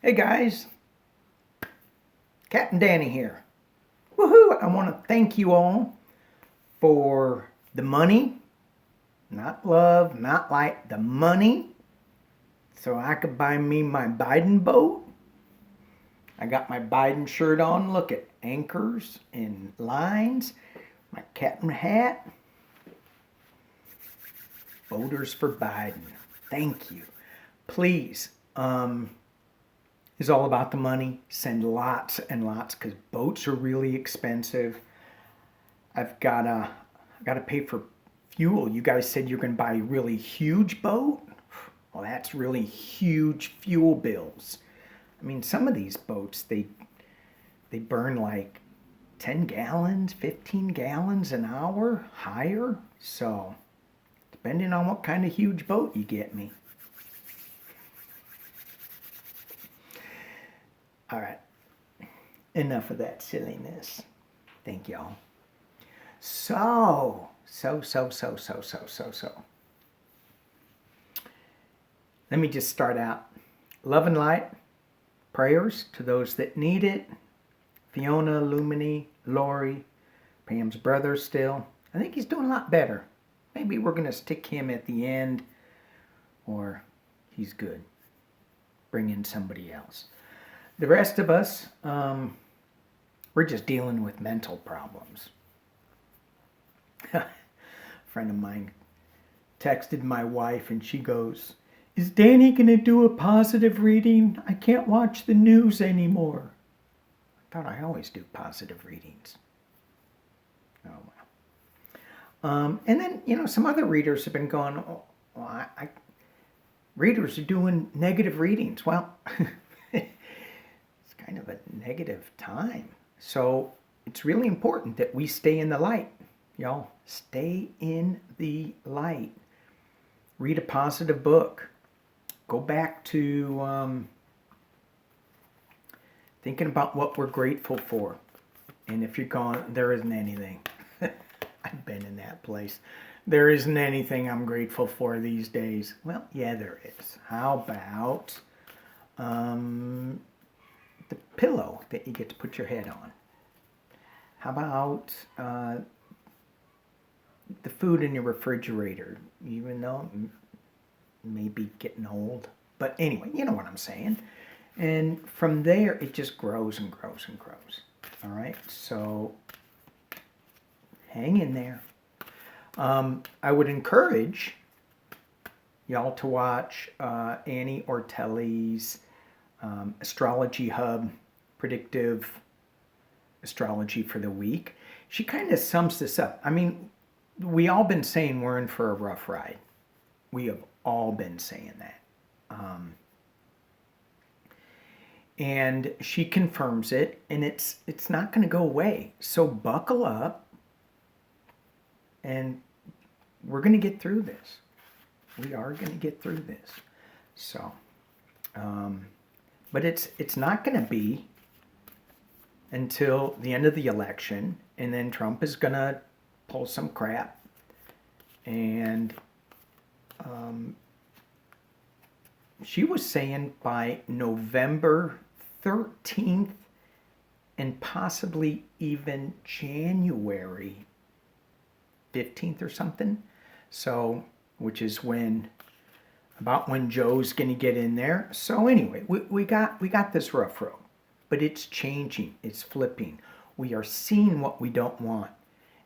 Hey guys, Captain Danny here. Woohoo! I want to thank you all for the money, not love, not like the money, so I could buy me my Biden boat. I got my Biden shirt on. Look at anchors and lines. My captain hat. Voters for Biden. Thank you. Please, is all about the money. Send lots and lots because boats are really expensive. I've gotta pay for fuel. You guys said you're gonna buy a really huge boat. Well, that's really huge fuel bills. I mean, some of these boats they burn like 10 gallons, 15 gallons an hour, higher. So, depending on what kind of huge boat you get me. All right, enough of that silliness. Thank y'all. So. Let me just start out. Love and light, prayers to those that need it. Fiona, Lumini, Lori, Pam's brother still. I think he's doing a lot better. Maybe we're going to stick him at the end, or he's good. Bring in somebody else. The rest of us, we're just dealing with mental problems. A friend of mine texted my wife and she goes, "Is Danny going to do a positive reading? I can't watch the news anymore." I thought I always do positive readings. Oh, well. And then, some other readers have been going, readers are doing negative readings. Well, it's kind of a negative time. So it's really important that we stay in the light. Y'all, stay in the light. Read a positive book. Go back to thinking about what we're grateful for. And if you're gone, there isn't anything. I've been in that place. There isn't anything I'm grateful for these days. Well, yeah, there is. How about the pillow that you get to put your head on? How about the food in your refrigerator, even though it may be getting old? But anyway, you know what I'm saying. And from there, it just grows and grows and grows. All right, so hang in there. I would encourage y'all to watch Annie Ortelli's Astrology Hub, Predictive Astrology for the Week. She kind of sums this up. I mean, we all been saying we're in for a rough ride. We have all been saying that. And she confirms it, and it's not going to go away. So buckle up, and we're going to get through this. We are going to get through this. So, but it's not going to be until the end of the election, and then Trump is going to pull some crap, and she was saying by November 13th and possibly even January 15th or something. So, which is about when Joe's going to get in there. So anyway, we got this rough road, but it's changing. It's flipping. We are seeing what we don't want.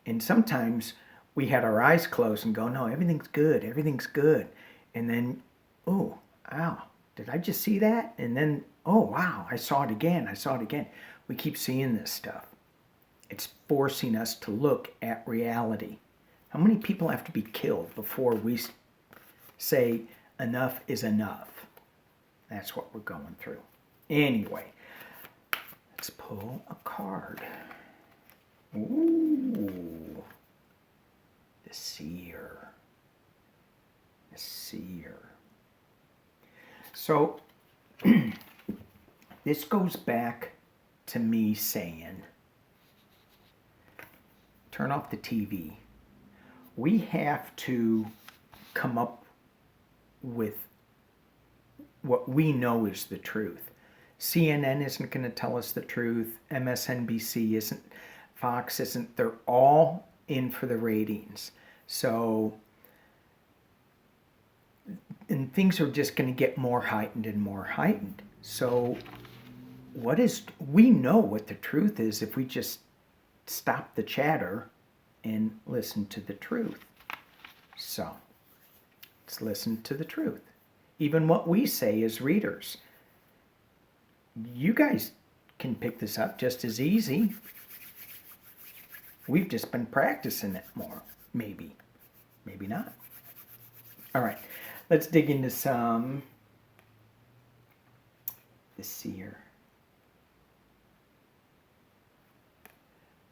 And sometimes we had our eyes closed and go, no, everything's good. Everything's good. And then, oh, ow, did I just see that? And then, oh, wow, I saw it again. We keep seeing this stuff. It's forcing us to look at reality. How many people have to be killed before we say enough is enough? That's what we're going through. Anyway, let's pull a card. Ooh, the seer. The seer. So, this goes back to me saying, turn off the TV. We have to come up with what we know is the truth. CNN isn't going to tell us the truth. MSNBC isn't. Fox isn't. They're all in for the ratings. So, and things are just going to get more heightened and more heightened. So, we know what the truth is if we just stop the chatter and listen to the truth. So, let's listen to the truth. Even what we say as readers. You guys can pick this up just as easy. We've just been practicing it more. Maybe. Maybe not. All right. Let's dig into some. Let's see here.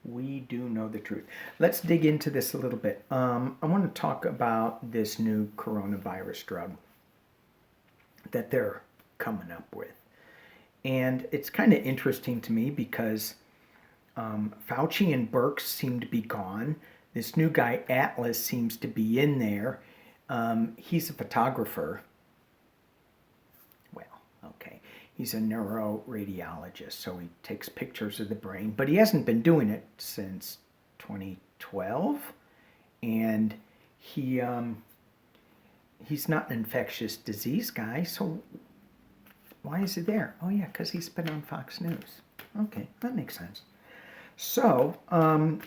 We do know the truth. Let's dig into this a little bit. I want to talk about this new coronavirus drug that they're coming up with. And it's kind of interesting to me because Fauci and Birx seem to be gone. This new guy, Atlas, seems to be in there. He's a photographer. Well, okay. He's a neuroradiologist, so he takes pictures of the brain. But he hasn't been doing it since 2012. And he's not an infectious disease guy, so why is he there? Oh, yeah, because he's been on Fox News. Okay, that makes sense. So,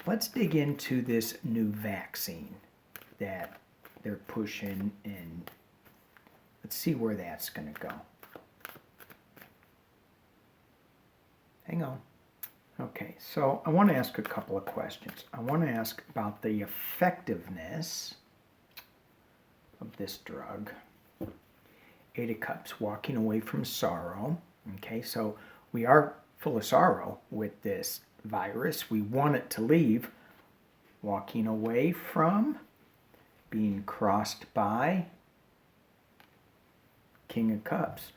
let's dig into this new vaccine that they're pushing, and let's see where that's going to go. Hang on. Okay, so I want to ask a couple of questions. I want to ask about the effectiveness of this drug. 8 of Cups, walking away from sorrow. Okay, so we are full of sorrow with this virus. We want it to leave. Walking away from, being crossed by, King of Cups,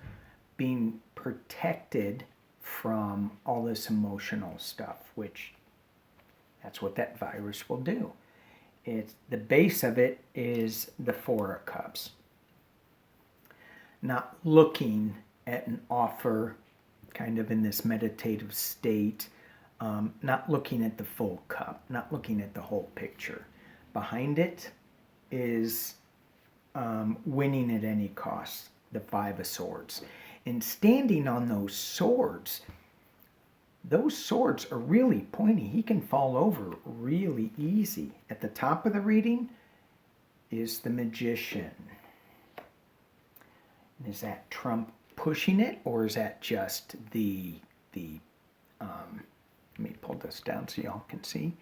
being protected from all this emotional stuff, which that's what that virus will do. It's the base of it is the 4 of Cups. Not looking at an offer, kind of in this meditative state, not looking at the full cup, not looking at the whole picture. Behind it is winning at any cost, the 5 of Swords. And standing on those swords are really pointy. He can fall over really easy. At the top of the reading is the Magician. And is that Trump pushing it, or is that just the let me pull this down so y'all can see.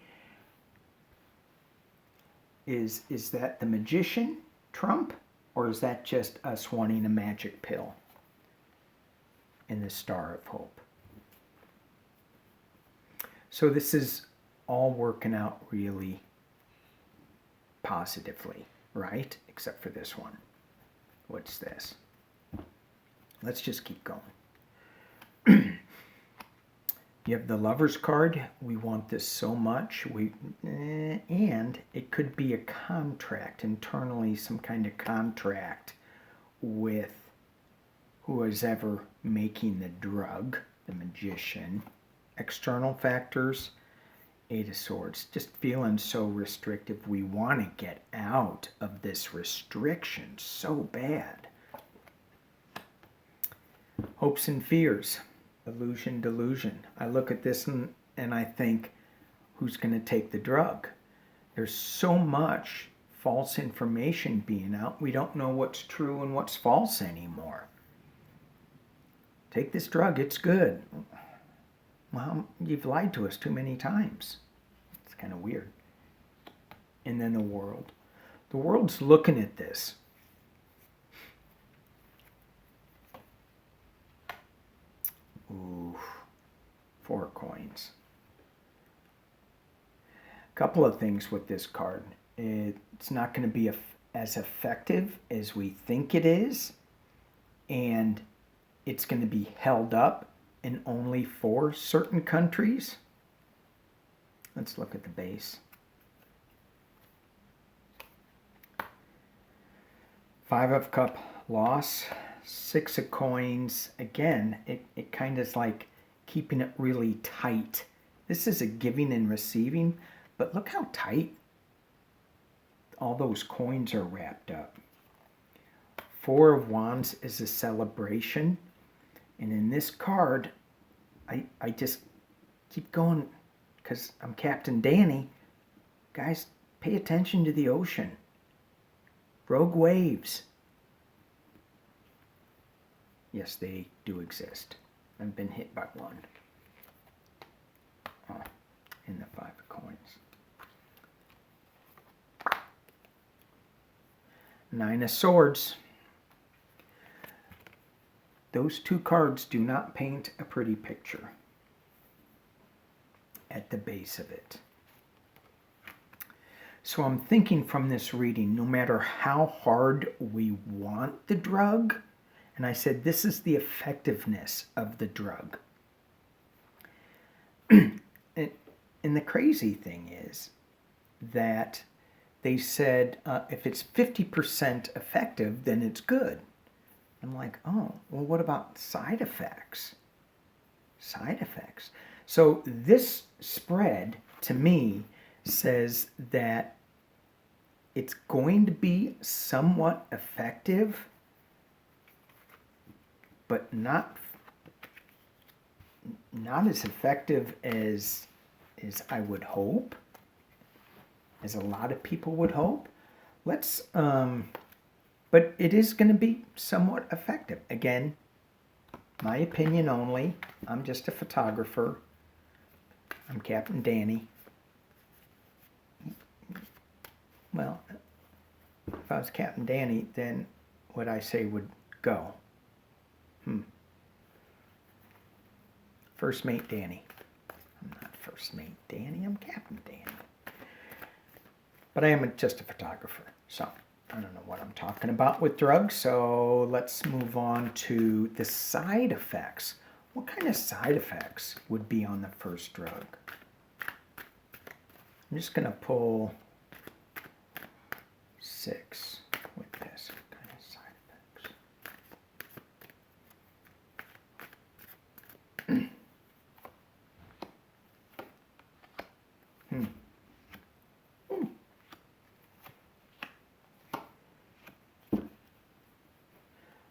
Is that the Magician, Trump, or is that just us wanting a magic pill in the Star of Hope? So this is all working out really positively, right? Except for this one. What's this? Let's just keep going. You have the Lover's card. We want this so much. And it could be a contract, internally some kind of contract with who is ever making the drug, the Magician. External factors, 8 of Swords. Just feeling so restrictive. We want to get out of this restriction so bad. Hopes and fears. Illusion, delusion. I look at this and I think, who's going to take the drug? There's so much false information being out. We don't know what's true and what's false anymore. Take this drug, it's good. Well, you've lied to us too many times. It's kind of weird. And then the world. The world's looking at this. Ooh, 4 coins. A couple of things with this card. It's not going to be as effective as we think it is, and it's going to be held up in only 4 certain countries. Let's look at the base. 5 of Cup, loss. Six of coins. Again, it kind of is like keeping it really tight. This is a giving and receiving, but look how tight all those coins are wrapped up. Four of Wands is a celebration. And in this card, I just keep going because I'm Captain Danny. Guys, pay attention to the ocean. Rogue waves. Yes, they do exist. I've been hit by one. Oh, in the Five of Coins. Nine of Swords. Those two cards do not paint a pretty picture at the base of it. So I'm thinking from this reading, no matter how hard we want the drug, and I said this is the effectiveness of the drug. And the crazy thing is that they said if it's 50% effective, then it's good. I'm like, oh, well, what about side effects? Side effects. So this spread, to me, says that it's going to be somewhat effective, but not as effective as I would hope, as a lot of people would hope. Let's, but it is going to be somewhat effective. Again, my opinion only. I'm just a photographer. I'm Captain Danny. Well, if I was Captain Danny, then what I say would go. First Mate Danny. I'm not First Mate Danny, I'm Captain Danny. But I am just a photographer, so I don't know what I'm talking about with drugs, so let's move on to the side effects. What kind of side effects would be on the first drug? I'm just going to pull 6 with this. What kind of side effects?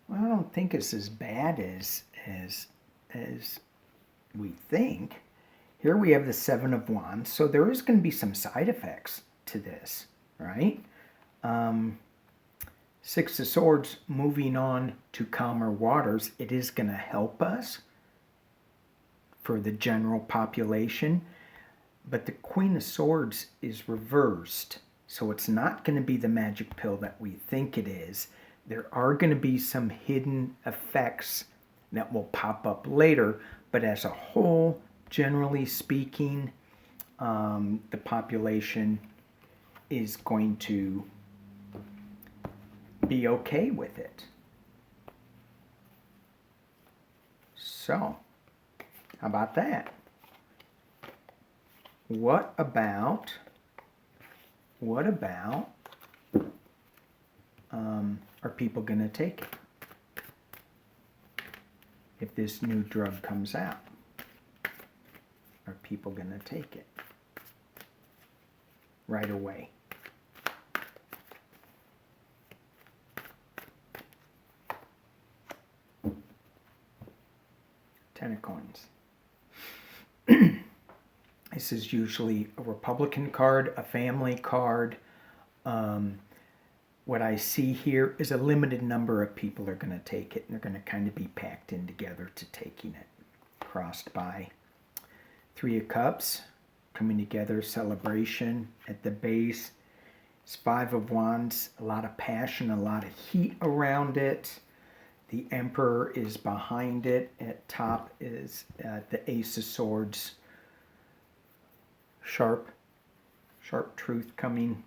Well, I don't think it's as bad as we think. Here we have the Seven of Wands, so there is going to be some side effects to this, right? Six of Swords, moving on to calmer waters, it is going to help us for the general population, but the Queen of Swords is reversed, so it's not going to be the magic pill that we think it is. There are going to be some hidden effects that will pop up later, but as a whole, generally speaking, the population is going to be okay with it. So, how about that? What about are people going to take it if this new drug comes out? Are people going to take it right away? Ten of Coins. This is usually a Republican card, a family card. What I see here is a limited number of people are going to take it, and they're going to kind of be packed in together to taking it. Crossed by Three of Cups, coming together, celebration at the base. It's Five of Wands, a lot of passion, a lot of heat around it. The Emperor is behind it. At top is the Ace of Swords. Sharp truth coming.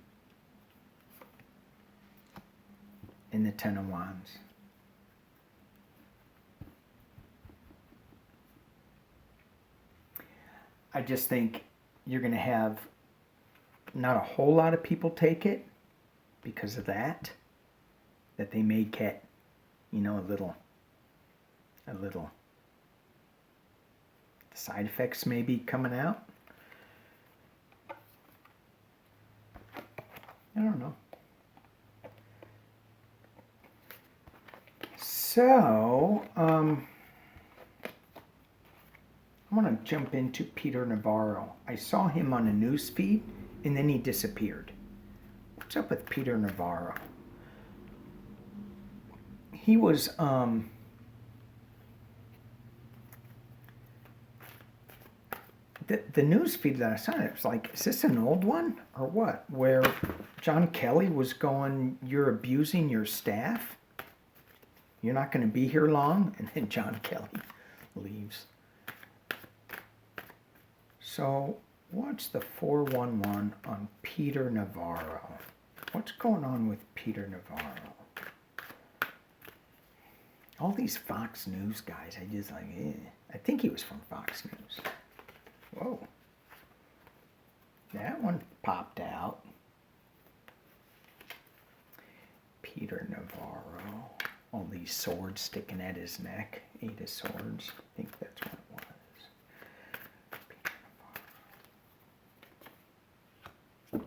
In the Ten of Wands. I just think you're going to have not a whole lot of people take it because of that they may get you know, a little, the side effects may be coming out. I don't know. So, I want to jump into Peter Navarro. I saw him on a news feed, and then he disappeared. What's up with Peter Navarro? He was, the news feed that I saw, it was like, is this an old one or what? Where John Kelly was going, you're abusing your staff? You're not going to be here long? And then John Kelly leaves. So what's the 411 on Peter Navarro? What's going on with Peter Navarro? All these Fox News guys, I just like, I think he was from Fox News. Whoa. That one popped out. Peter Navarro. All these swords sticking at his neck. 8 of Swords. I think that's what it was. Peter Navarro.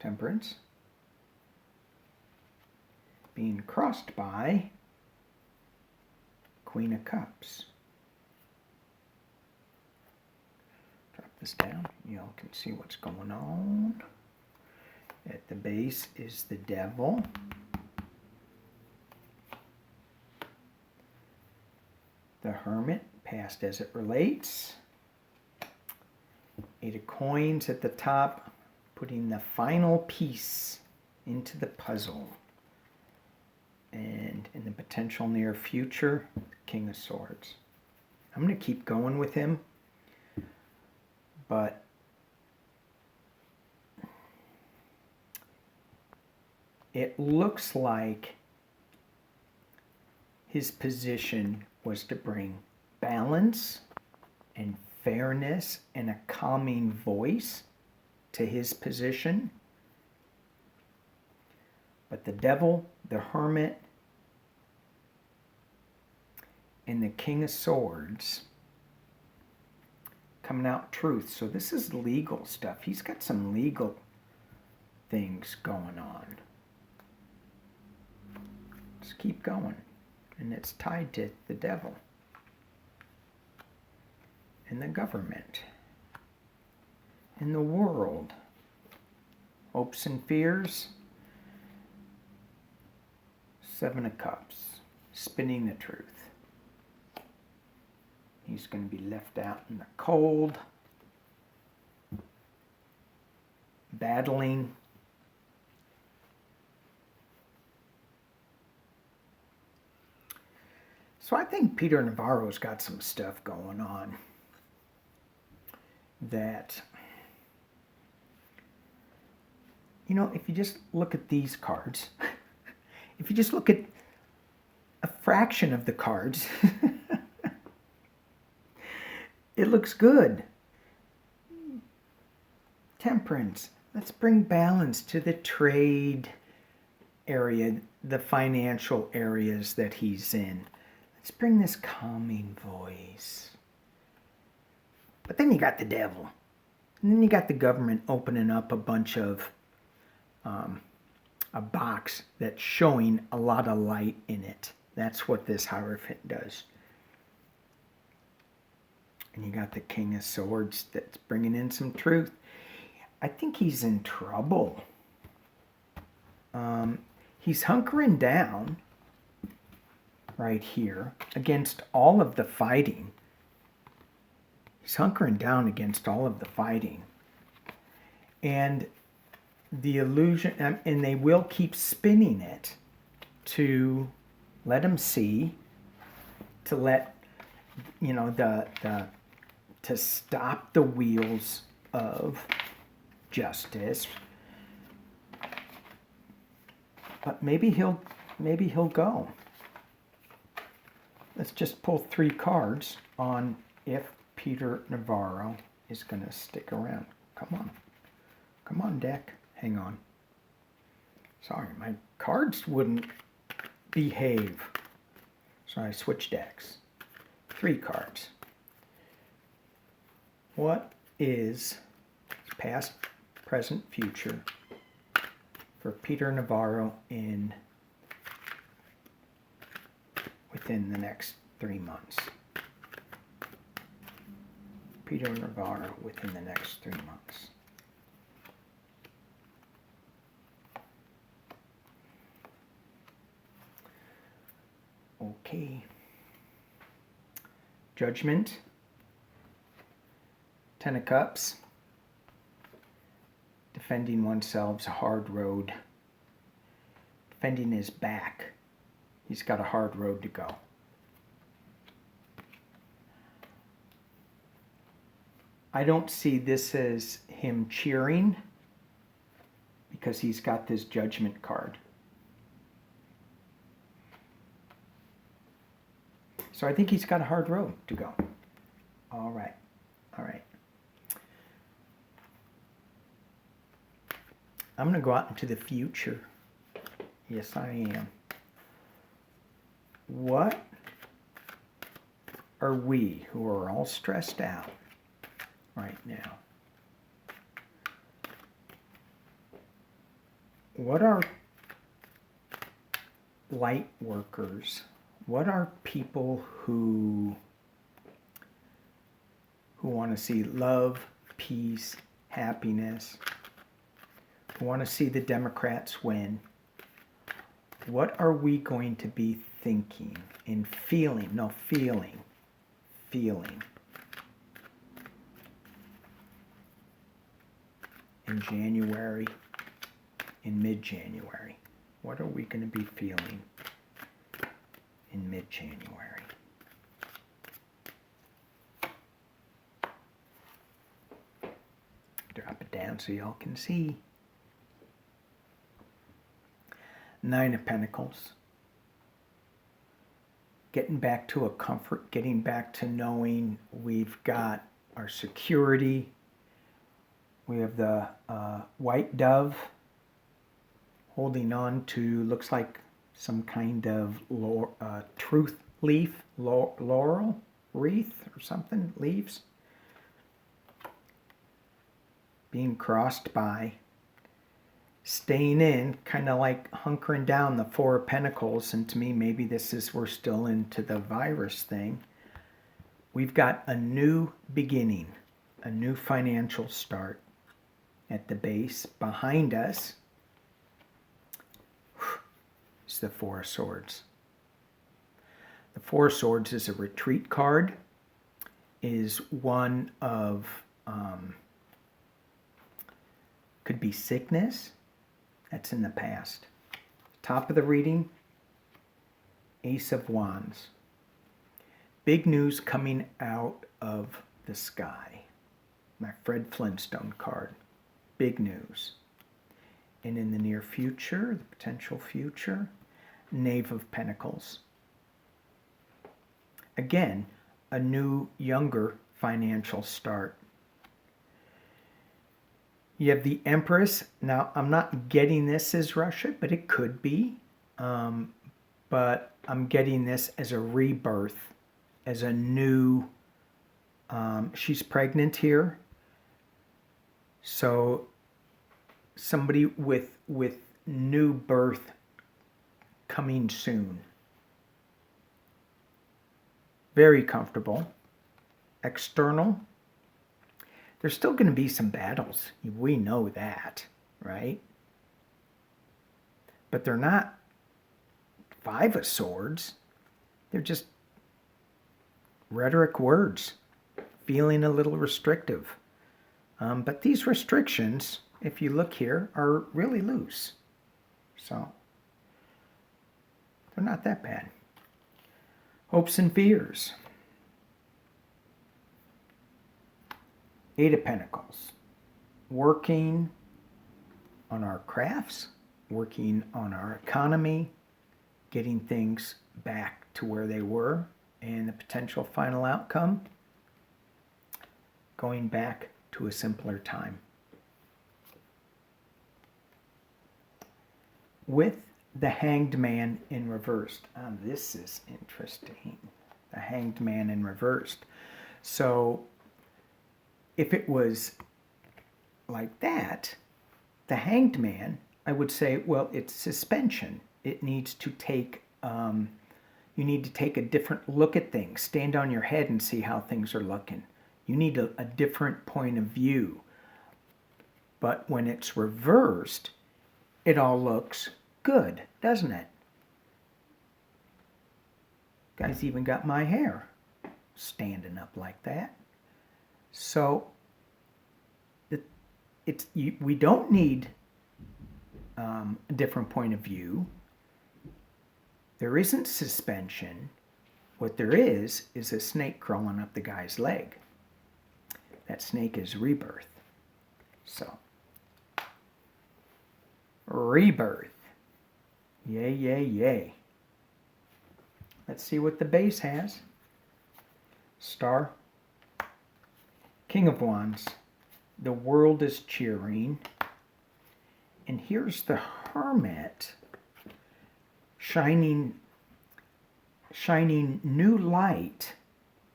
Temperance. Being crossed by Queen of Cups. Drop this down. Y'all can see what's going on. At the base is the Devil. The Hermit, past as it relates. 8 of Coins at the top, putting the final piece into the puzzle. And in the potential near future, King of Swords. I'm going to keep going with him, but it looks like his position was to bring balance and fairness and a calming voice to his position. But the Devil, the Hermit, and the King of Swords coming out truth. So this is legal stuff. He's got some legal things going on. Let's keep going. And it's tied to the Devil and the government and the world. Hopes and fears. 7 of Cups. Spinning the truth. He's going to be left out in the cold. Battling. So I think Peter Navarro's got some stuff going on that, you know, if you just look at these cards, if you just look at a fraction of the cards, it looks good. Temperance. Let's bring balance to the trade area, the financial areas that he's in. Let's bring this calming voice. But then you got the Devil. And then you got the government opening up a bunch of, a box that's showing a lot of light in it. That's what this Hierophant does. And you got the King of Swords that's bringing in some truth. I think he's in trouble. He's hunkering down right here against all of the fighting. He's hunkering down against all of the fighting. And the illusion, and they will keep spinning it to let him see, to let, you know, to stop the wheels of justice. But maybe he'll go. Let's just pull 3 cards on if Peter Navarro is going to stick around. Come on. Come on, deck. Hang on. Sorry, my cards wouldn't behave. So I switched decks. 3 cards. What is past, present, future for Peter Navarro within the next 3 months? Peter Navarro within the next 3 months. Okay. Judgment. 10 of Cups. Defending oneself's a hard road. Defending his back. He's got a hard road to go. I don't see this as him cheering because he's got this Judgment card. So I think he's got a hard road to go. All right. All right. I'm going to go out into the future. Yes, I am. What are we, who are all stressed out right now, what are light workers? What are people who want to see love, peace, happiness, who want to see the Democrats win? What are we going to be thinking and feeling? No, feeling. In January, in mid-January. What are we going to be feeling in mid-January? Drop it down so y'all can see. 9 of Pentacles. Getting back to a comfort, getting back to knowing we've got our security. We have the white dove holding on to, looks like some kind of truth leaf, laurel wreath or something, leaves. Being crossed by, staying in, kind of like hunkering down, the 4 of Pentacles. And to me, maybe this is, we're still into the virus thing. We've got a new beginning, a new financial start at the base. Behind us is the 4 of Swords. The 4 of Swords is a retreat card, is one of, could be sickness. That's in the past. Top of the reading, Ace of Wands. Big news coming out of the sky. My Fred Flintstone card. Big news. And in the near future, the potential future, Knave of Pentacles. Again, a new, younger financial start. You have the Empress. Now, I'm not getting this as Russia, but it could be. But I'm getting this as a rebirth, as a new, she's pregnant here. So somebody with new birth coming soon. Very comfortable. External. There's still going to be some battles. We know that, right? But they're not 5 of Swords. They're just rhetoric words, feeling a little restrictive. But these restrictions, if you look here, are really loose. So they're not that bad. Hopes and fears. 8 of Pentacles. Working on our crafts, working on our economy, getting things back to where they were, and the potential final outcome, going back to a simpler time. with the Hanged Man in reversed. This is interesting. The Hanged Man in reversed. So if it was like that, the Hanged Man, I would say, well, it's suspension. It needs to take, you need to take a different look at things. Stand on your head and see how things are looking. You need a different point of view. But when it's reversed, it all looks good, doesn't it? Guys, even got my hair standing up like that. So we don't need a different point of view. There isn't suspension. What there is a snake crawling up the guy's leg. That snake is rebirth. So, rebirth. Yay, yay, yay. Let's see what the base has. Star. King of Wands. The world is cheering. And here's the Hermit shining new light.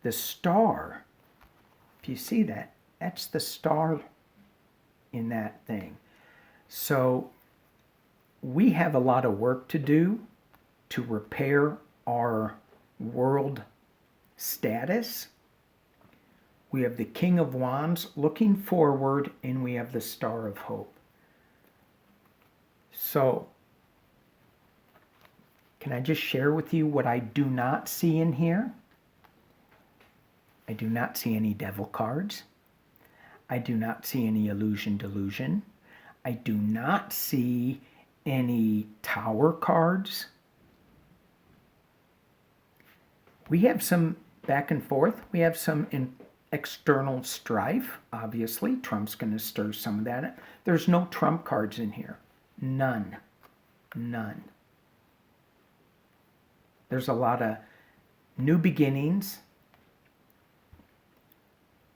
The star. If you see that, that's the star in that thing. So we have a lot of work to do to repair our world status. We have the King of Wands looking forward, and we have the Star of Hope. So, can I just share with you what I do not see in here? I do not see any devil cards. I do not see any illusion delusion. I do not see any tower cards. We have some back and forth. We have some external strife. Obviously, Trump's going to stir some of that. There's no Trump cards in here. None. None. There's a lot of new beginnings.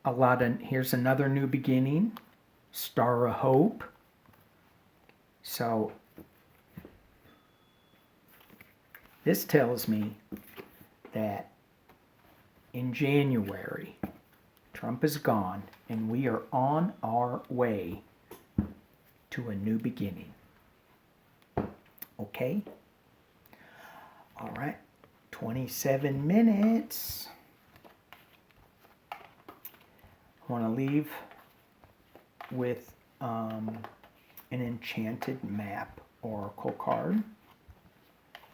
Here's another new beginning. Star of Hope. So, this tells me that in January, Trump is gone, and we are on our way to a new beginning. Okay? All right. 27 minutes. I want to leave with an enchanted map oracle card.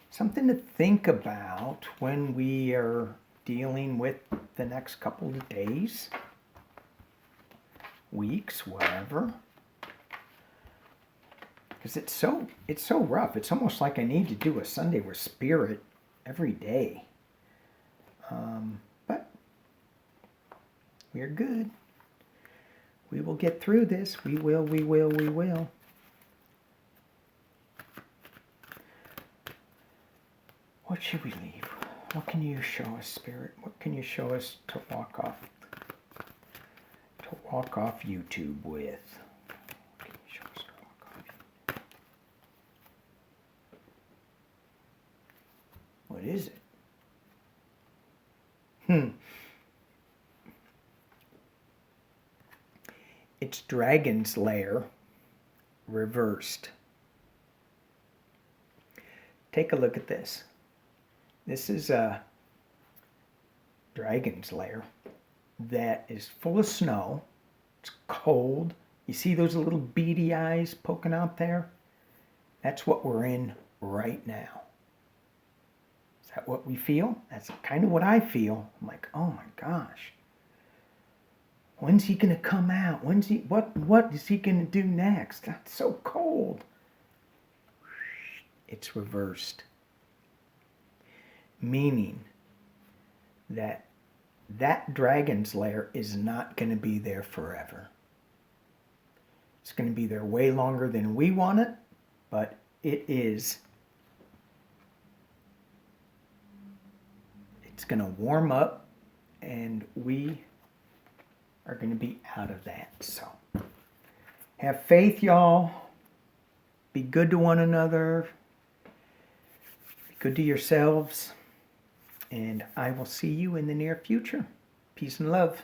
Something to think about when we are dealing with the next couple of days, weeks, whatever. Because it's so rough. It's almost like I need to do a Sunday with Spirit every day. But we're good. We will get through this. We will. What should we leave? What can you show us, Spirit? What can you show us to walk off YouTube with? What can you show us to walk off? What is it? It's Dragon's Lair reversed. Take a look at this. This is a dragon's lair that is full of snow. It's cold. You see those little beady eyes poking out there? That's what we're in right now. Is that what we feel? That's kind of what I feel. I'm like, oh my gosh. When's he going to come out? What is he going to do next? That's so cold. It's reversed. Meaning that dragon's lair is not going to be there forever. It's going to be there way longer than we want it, but it is. It's going to warm up, and we are going to be out of that. So, have faith, y'all. Be good to one another. Be good to yourselves. And I will see you in the near future. Peace and love.